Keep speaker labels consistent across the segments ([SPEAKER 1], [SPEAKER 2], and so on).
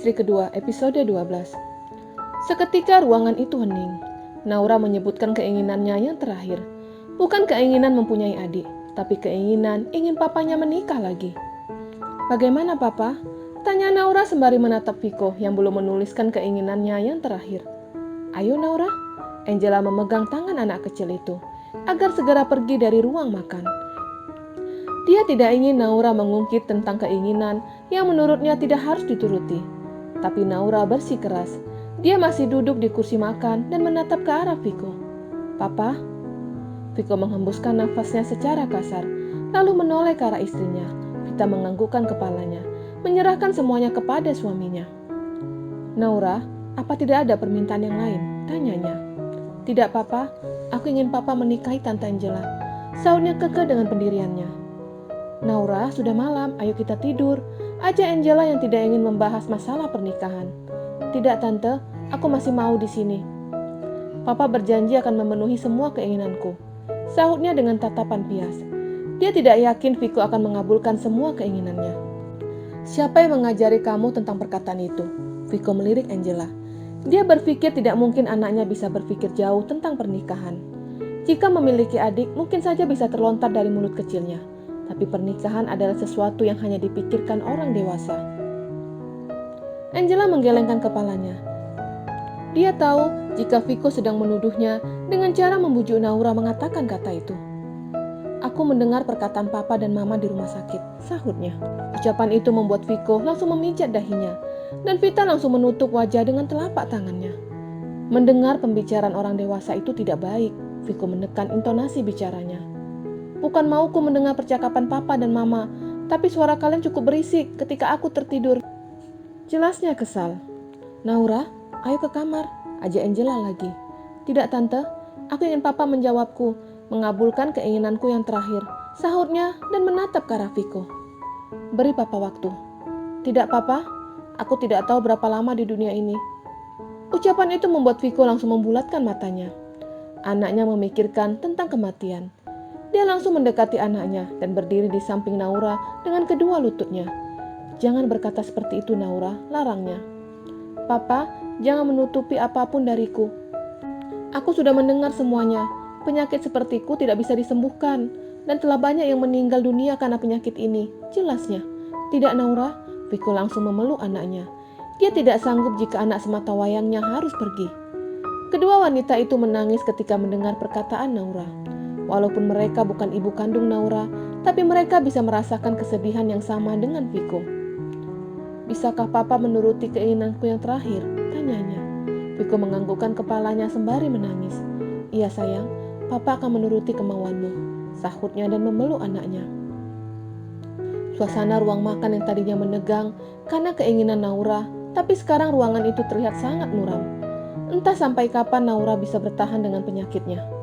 [SPEAKER 1] Istri Kedua, episode 12. Seketika ruangan itu hening. Naura menyebutkan keinginannya yang terakhir. Bukan keinginan mempunyai adik, tapi keinginan ingin papanya menikah lagi. "Bagaimana papa?" tanya Naura sembari menatap Viko yang belum menuliskan keinginannya yang terakhir. "Ayo Naura." Angela memegang tangan anak kecil itu agar segera pergi dari ruang makan. Dia tidak ingin Naura mengungkit tentang keinginan yang menurutnya tidak harus dituruti. Tapi Naura bersikeras. Dia masih duduk di kursi makan dan menatap ke arah Viko. "Papa?" Viko menghembuskan nafasnya secara kasar, lalu menoleh ke arah istrinya. Vita menganggukkan kepalanya, menyerahkan semuanya kepada suaminya. "Naura, apa tidak ada permintaan yang lain?" tanyanya. "Tidak papa, aku ingin papa menikahi Tante Angela," sahutnya kekeh dengan pendiriannya. "Naura, sudah malam, ayo kita tidur," ajak Angela yang tidak ingin membahas masalah pernikahan. "Tidak tante, aku masih mau di sini. Papa berjanji akan memenuhi semua keinginanku," sahutnya dengan tatapan pias. Dia tidak yakin Viko akan mengabulkan semua keinginannya. "Siapa yang mengajari kamu tentang perkataan itu?" Viko melirik Angela. Dia berpikir tidak mungkin anaknya bisa berpikir jauh tentang pernikahan. Jika memiliki adik, mungkin saja bisa terlontar dari mulut kecilnya. Tapi pernikahan adalah sesuatu yang hanya dipikirkan orang dewasa. Angela menggelengkan kepalanya. Dia tahu jika Viko sedang menuduhnya dengan cara membujuk Naura mengatakan kata itu. "Aku mendengar perkataan papa dan mama di rumah sakit," sahutnya. Ucapan itu membuat Viko langsung memijat dahinya, dan Vita langsung menutup wajah dengan telapak tangannya. Mendengar pembicaraan orang dewasa itu tidak baik. Viko menekan intonasi bicaranya. "Bukan mauku mendengar percakapan papa dan mama, tapi suara kalian cukup berisik ketika aku tertidur," jelasnya kesal. "Naura, ayo ke kamar," ajak Angela lagi. "Tidak tante, aku ingin papa menjawabku, mengabulkan keinginanku yang terakhir," sahutnya dan menatap ke arah Viko. "Beri papa waktu." "Tidak papa, aku tidak tahu berapa lama di dunia ini." Ucapan itu membuat Viko langsung membulatkan matanya. Anaknya memikirkan tentang kematian. Dia langsung mendekati anaknya dan berdiri di samping Naura dengan kedua lututnya. "Jangan berkata seperti itu Naura," larangnya. "Papa, jangan menutupi apapun dariku. Aku sudah mendengar semuanya. Penyakit sepertiku tidak bisa disembuhkan, dan telah banyak yang meninggal dunia karena penyakit ini," jelasnya. "Tidak Naura," Viko langsung memeluk anaknya. Dia tidak sanggup jika anak semata wayangnya harus pergi. Kedua wanita itu menangis ketika mendengar perkataan Naura. Walaupun mereka bukan ibu kandung Naura, tapi mereka bisa merasakan kesedihan yang sama dengan Viko. "Bisakah papa menuruti keinginanku yang terakhir?" tanyanya. Viko menganggukkan kepalanya sembari menangis. "Iya sayang, papa akan menuruti kemauanmu," sahutnya dan memeluk anaknya. Suasana ruang makan yang tadinya menegang karena keinginan Naura, tapi sekarang ruangan itu terlihat sangat muram. Entah sampai kapan Naura bisa bertahan dengan penyakitnya.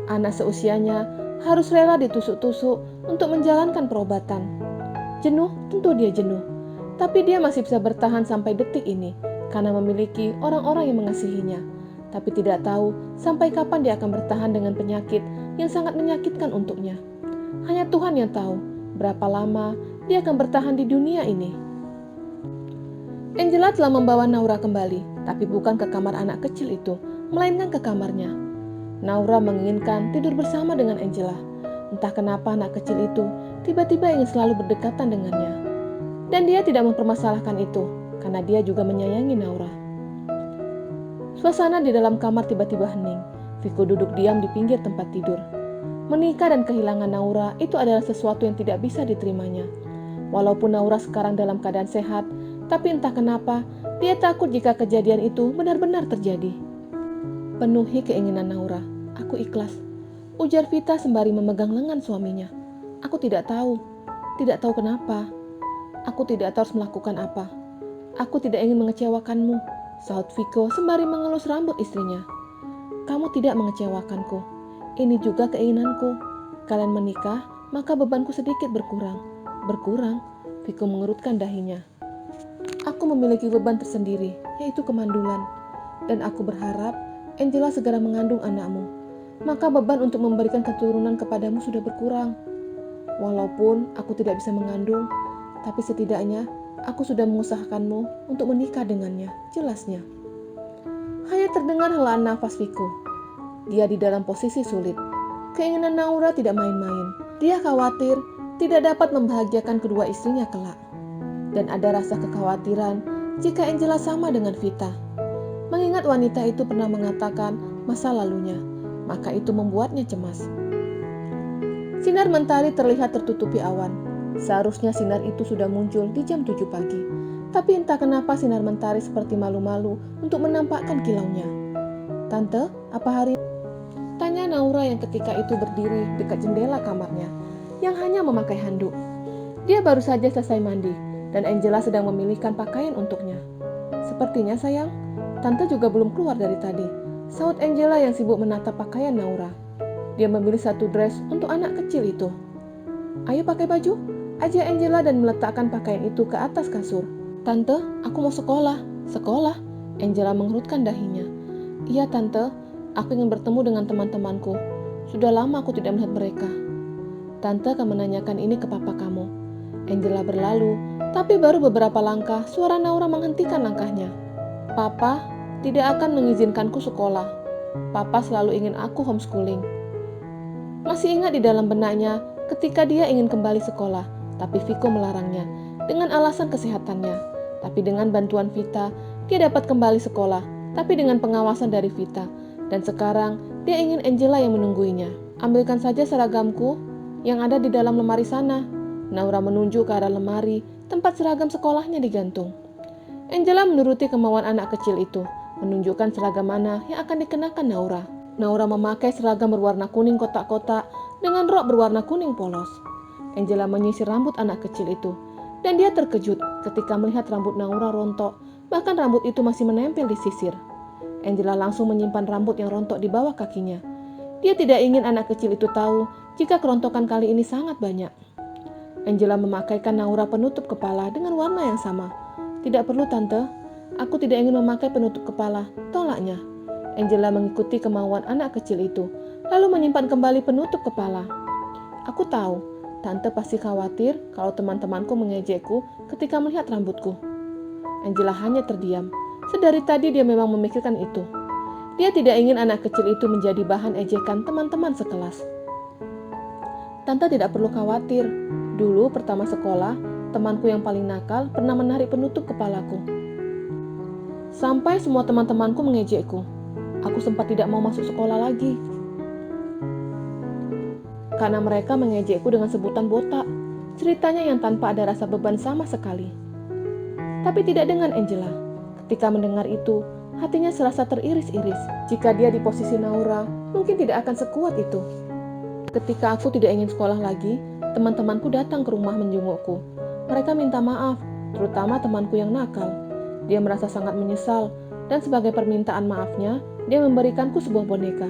[SPEAKER 1] Anak seusianya harus rela ditusuk-tusuk untuk menjalankan perobatan. Jenuh, tentu dia jenuh. Tapi dia masih bisa bertahan sampai detik ini karena memiliki orang-orang yang mengasihinya. Tapi tidak tahu sampai kapan dia akan bertahan dengan penyakit yang sangat menyakitkan untuknya. Hanya Tuhan yang tahu berapa lama dia akan bertahan di dunia ini. Angela telah membawa Naura kembali, tapi bukan ke kamar anak kecil itu, melainkan ke kamarnya. Naura menginginkan tidur bersama dengan Angela. Entah kenapa anak kecil itu tiba-tiba ingin selalu berdekatan dengannya. Dan dia tidak mempermasalahkan itu, karena dia juga menyayangi Naura. Suasana di dalam kamar tiba-tiba hening. Viko duduk diam di pinggir tempat tidur. Menikah dan kehilangan Naura itu adalah sesuatu yang tidak bisa diterimanya. Walaupun Naura sekarang dalam keadaan sehat, tapi entah kenapa dia takut jika kejadian itu benar-benar terjadi. "Penuhi keinginan Naura, aku ikhlas," ujar Vita sembari memegang lengan suaminya. "Aku tidak tahu kenapa. Aku tidak tahu harus melakukan apa. Aku tidak ingin mengecewakanmu," sahut Viko sembari mengelus rambut istrinya. "Kamu tidak mengecewakanku. Ini juga keinginanku. Kalian menikah, maka bebanku sedikit berkurang." "Berkurang?" Viko mengerutkan dahinya. "Aku memiliki beban tersendiri, yaitu kemandulan. Dan aku berharap Angela segera mengandung anakmu. Maka beban untuk memberikan keturunan kepadamu sudah berkurang. Walaupun aku tidak bisa mengandung, tapi setidaknya Aku sudah mengusahakanmu untuk menikah dengannya, jelasnya. Hanya terdengar helaan nafas Viko. Dia di dalam posisi sulit. Keinginan Naura tidak main-main. Dia khawatir tidak dapat membahagiakan kedua istrinya kelak. Dan ada rasa kekhawatiran jika Angela sama dengan Vita. Mengingat wanita itu pernah mengatakan masa lalunya, maka itu membuatnya cemas. Sinar mentari terlihat tertutupi awan. Seharusnya sinar itu sudah muncul di jam 7 pagi. Tapi entah kenapa sinar mentari seperti malu-malu untuk menampakkan kilaunya. "Tante, apa hari ini?" Tanya Naura yang ketika itu berdiri dekat jendela kamarnya, yang hanya memakai handuk. Dia baru saja selesai mandi, dan Angela sedang memilihkan pakaian untuknya. "Sepertinya sayang, Tante juga belum keluar dari tadi," sahut Angela yang sibuk menatap pakaian Naura. Dia memilih satu dress untuk anak kecil itu. "Ayo pakai baju," ajak Angela dan meletakkan pakaian itu ke atas kasur. "Tante, aku mau sekolah." "Sekolah?" Angela mengerutkan dahinya. "Iya tante, aku ingin bertemu dengan teman-temanku. Sudah lama aku tidak melihat mereka." "Tante akan menanyakan ini ke papa kamu." Angela berlalu, tapi baru beberapa langkah suara Naura menghentikan langkahnya. "Papa tidak akan mengizinkanku sekolah. Papa selalu ingin aku homeschooling." Masih ingat di dalam benaknya ketika dia ingin kembali sekolah, tapi Viko melarangnya dengan alasan kesehatannya. Tapi dengan bantuan Vita, dia dapat kembali sekolah, tapi dengan pengawasan dari Vita. Dan sekarang dia ingin Angela yang menungguinya. "Ambilkan saja seragamku yang ada di dalam lemari sana." Naura menunjuk ke arah lemari tempat seragam sekolahnya digantung. Angela menuruti kemauan anak kecil itu, menunjukkan seragam mana yang akan dikenakan Naura. Naura memakai seragam berwarna kuning kotak-kotak dengan rok berwarna kuning polos. Angela menyisir rambut anak kecil itu, dan dia terkejut ketika melihat rambut Naura rontok, bahkan rambut itu masih menempel di sisir. Angela langsung menyimpan rambut yang rontok di bawah kakinya. Dia tidak ingin anak kecil itu tahu jika kerontokan kali ini sangat banyak. Angela memakaikan Naura penutup kepala dengan warna yang sama. "Tidak perlu tante, aku tidak ingin memakai penutup kepala," tolaknya. Angela mengikuti kemauan anak kecil itu, lalu menyimpan kembali penutup kepala. "Aku tahu, tante pasti khawatir kalau teman-temanku mengejekku ketika melihat rambutku." Angela hanya terdiam. Sedari tadi dia memang memikirkan itu. Dia tidak ingin anak kecil itu menjadi bahan ejekan teman-teman sekelas. "Tante tidak perlu khawatir. Dulu pertama sekolah, temanku yang paling nakal pernah menarik penutup kepalaku. Sampai semua teman-temanku mengejekku. Aku sempat tidak mau masuk sekolah lagi karena mereka mengejekku dengan sebutan botak," ceritanya yang tanpa ada rasa beban sama sekali. Tapi tidak dengan Angela. Ketika mendengar itu, hatinya serasa teriris-iris. Jika dia di posisi Naura, mungkin tidak akan sekuat itu. "Ketika aku tidak ingin sekolah lagi, teman-temanku datang ke rumah menjengukku. Mereka minta maaf, terutama temanku yang nakal. Dia merasa sangat menyesal, dan sebagai permintaan maafnya, dia memberikanku sebuah boneka."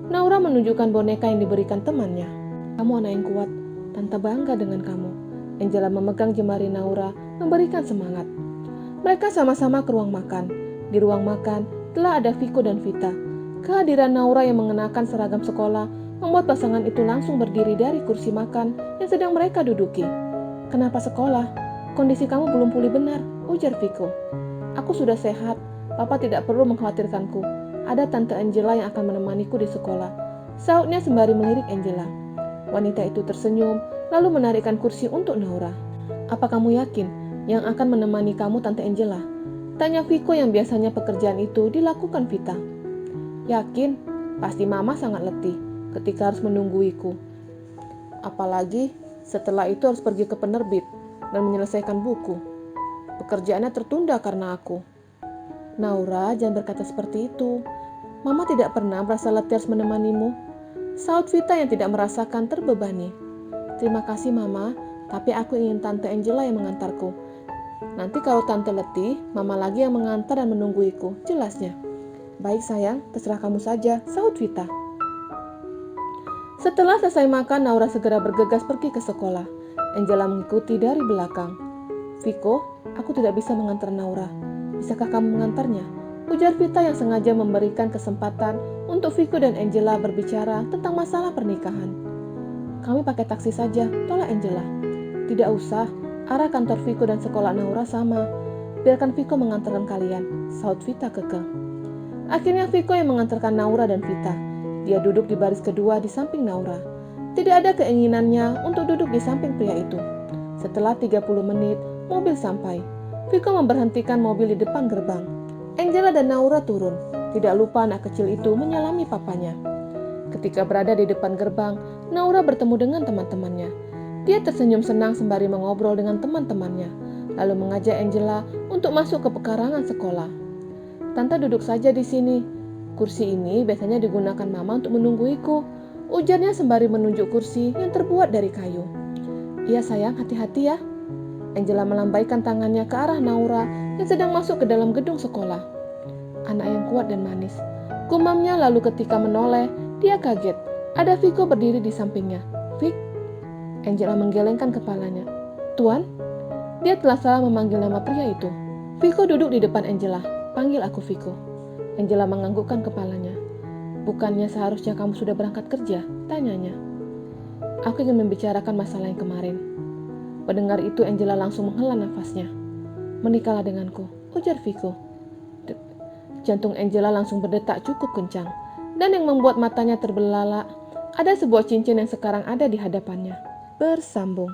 [SPEAKER 1] Naura menunjukkan boneka yang diberikan temannya. "Kamu anak yang kuat, tante bangga dengan kamu." Angela memegang jemari Naura, memberikan semangat. Mereka sama-sama ke ruang makan. Di ruang makan telah ada Viko dan Vita. Kehadiran Naura yang mengenakan seragam sekolah membuat pasangan itu langsung berdiri dari kursi makan yang sedang mereka duduki. "Kenapa sekolah? Kondisi kamu belum pulih benar," ujar Viko. "Aku sudah sehat, papa tidak perlu mengkhawatirkanku. Ada tante Angela yang akan menemaniku di sekolah," sahutnya sembari melirik Angela. Wanita itu tersenyum, lalu menarikkan kursi untuk Naura. "Apa kamu yakin yang akan menemani kamu tante Angela?" tanya Viko yang biasanya pekerjaan itu dilakukan Vita. "Yakin, pasti mama sangat letih ketika harus menungguiku. Apalagi setelah itu harus pergi ke penerbit dan menyelesaikan buku. Pekerjaannya tertunda karena aku." "Naura, jangan berkata seperti itu. Mama tidak pernah merasa letih harus menemanimu," sahut Vita yang tidak merasakan terbebani. "Terima kasih mama, tapi aku ingin tante Angela yang mengantarku. Nanti kalau tante letih, mama lagi yang mengantar dan menungguiku," jelasnya. "Baik sayang, terserah kamu saja," sahut Vita. Setelah selesai makan, Naura segera bergegas pergi ke sekolah. Angela mengikuti dari belakang. "Viko, aku tidak bisa mengantar Naura. Bisakah kamu mengantarnya?" ujar Vita yang sengaja memberikan kesempatan untuk Viko dan Angela berbicara tentang masalah pernikahan. "Kami pakai taksi saja," tolak Angela. "Tidak usah, Arah kantor Viko dan sekolah Naura sama. Biarkan Viko mengantarkan kalian, saut Vita kekeh. Akhirnya Viko yang mengantarkan Naura dan Vita. Dia duduk di baris kedua di samping Naura. Tidak ada keinginannya untuk duduk di samping pria itu. Setelah 30 menit, mobil sampai. Viko memberhentikan mobil di depan gerbang. Angela dan Naura turun. Tidak lupa anak kecil itu menyalami papanya. Ketika berada di depan gerbang, Naura bertemu dengan teman-temannya. Dia tersenyum senang sembari mengobrol dengan teman-temannya, lalu mengajak Angela untuk masuk ke pekarangan sekolah. "Tante duduk saja di sini. Kursi ini biasanya digunakan Mama untuk menungguiku," ujarnya sembari menunjuk kursi yang terbuat dari kayu. "Iya sayang, hati-hati ya." Angela melambaikan tangannya ke arah Naura yang sedang masuk ke dalam gedung sekolah. "Anak yang kuat dan manis," gumamnya, lalu ketika menoleh, dia kaget. Ada Viko berdiri di sampingnya. "Vic?" Angela menggelengkan kepalanya. "Tuan?" Dia telah salah memanggil nama pria itu. Viko duduk di depan Angela. "Panggil aku Viko." Angela menganggukkan kepalanya. "Bukannya seharusnya kamu sudah berangkat kerja?" tanyanya. "Aku ingin membicarakan masalah yang kemarin." Mendengar itu Angela langsung menghela nafasnya. "Menikahlah denganku," ujar Viko. Jantung Angela langsung berdetak cukup kencang. Dan yang membuat matanya terbelalak, ada sebuah cincin yang sekarang ada di hadapannya. Bersambung.